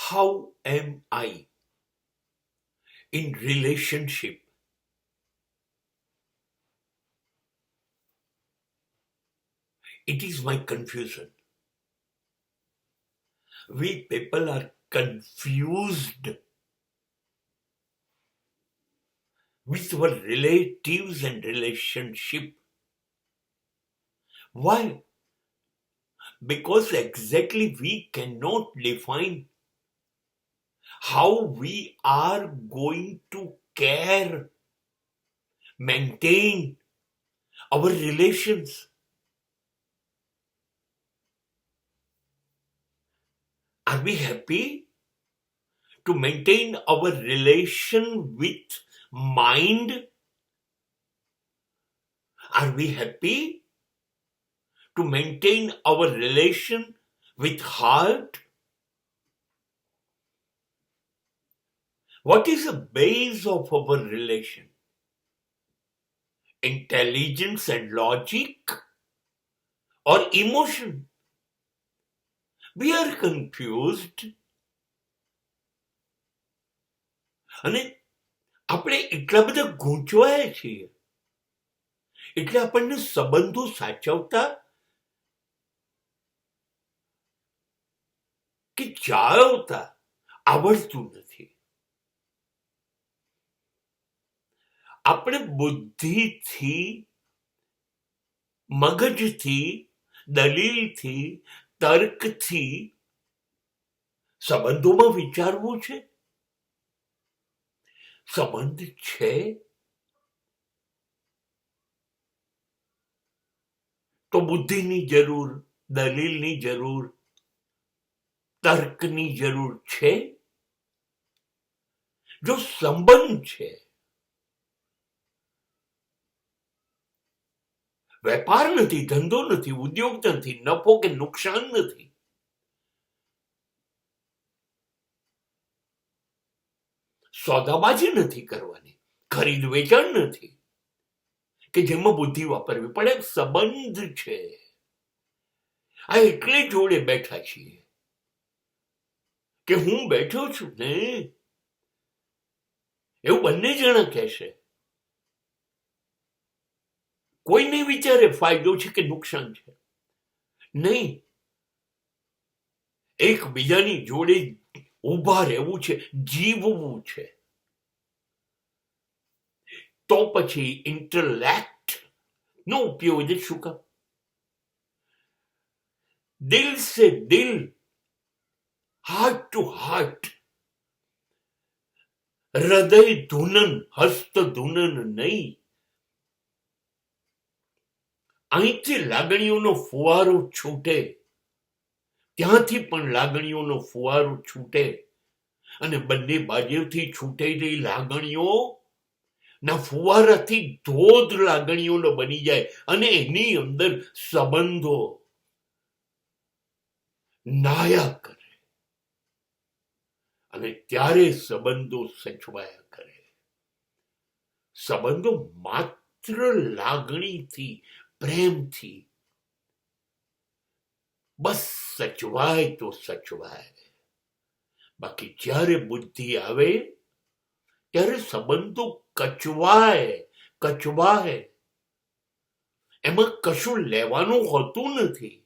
How am I in relationship? It is my confusion. We people are confused with our relatives and relationship. Why? Because exactly we cannot define how we are going to care, maintain our relations. Are we happy to maintain our relation with mind? Are we happy to maintain our relation with heart? What is the base of our relation? Intelligence and logic or emotion? We are confused. અને આપણે એટલા બધા ગૂંચવાયા છીએ એટલે આપણને સંબંધો સાચવતા કે જાળવતા આવડતું નથી. આપણે બુદ્ધિથી, મગજથી, દલીલથી, તર્કથી સંબંધોમાં વિચારવું છે. સંબંધ છે તો બુદ્ધિની જરૂર, દલીલની જરૂર, તર્કની જરૂર છે. જો સંબંધ છે, વેપાર નથી, ધંધો નથી, ઉદ્યોગ નથી, નફો કે નુકસાન નથી, સોદાબાજી નથી કરવાની, ખરીદ વેચાણ નથી કે જેમાં બુદ્ધિ વાપરવી પડે. સંબંધ છે. આ એટલે જોડે બેઠા છીએ કે હું બેઠો છું ને એવું બંને જણા કહેશે. કોઈ નહીં વિચારે ફાયદો છે કે નુકસાન છે. નહીં, એકબીજાની જોડે ઉભા રહેવું છે, જીવવું છે. તો પછી ઇન્ટરલેક્ટ નો ઉપયોગ જ શું કામ? દિલ સે દિલ, હાર્ટ ટુ હાર્ટ, હૃદય ધૂનન, હસ્ત ધૂનન નહીં. અહીંથી લાગણીઓનો ફુવારો છૂટે, ત્યાંથી પણ લાગણીઓનો ફુવારો છૂટે અને બંને બાજુથી છૂટેલી લાગણીઓ ના ફુવારાથી ધોધ લાગણીઓનો બની જાય અને એની અંદર સંબંધો નાયા કરે અને ત્યારે સંબંધો સચવાયા કરે. સંબંધો માત્ર લાગણીથી, પ્રેમથી બસ સચવાય તો સચવાય. બાકી જ્યારે બુદ્ધિ આવે ત્યારે સંબંધો કચવાય. એમાં કશું લેવાનું હોતું નથી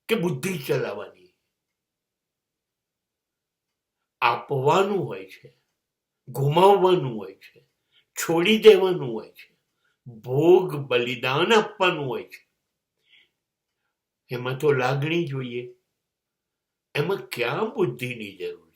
કે બુદ્ધિ ચલાવવાની. આપવાનું હોય છે, ગુમાવવાનું હોય છે, છોડી દેવાનું હોય છે, ભોગ બલિદાન આપવાનું હોય છે. એમાં તો લાગણી જોઈએ. એમાં ક્યાં બુદ્ધિની જરૂર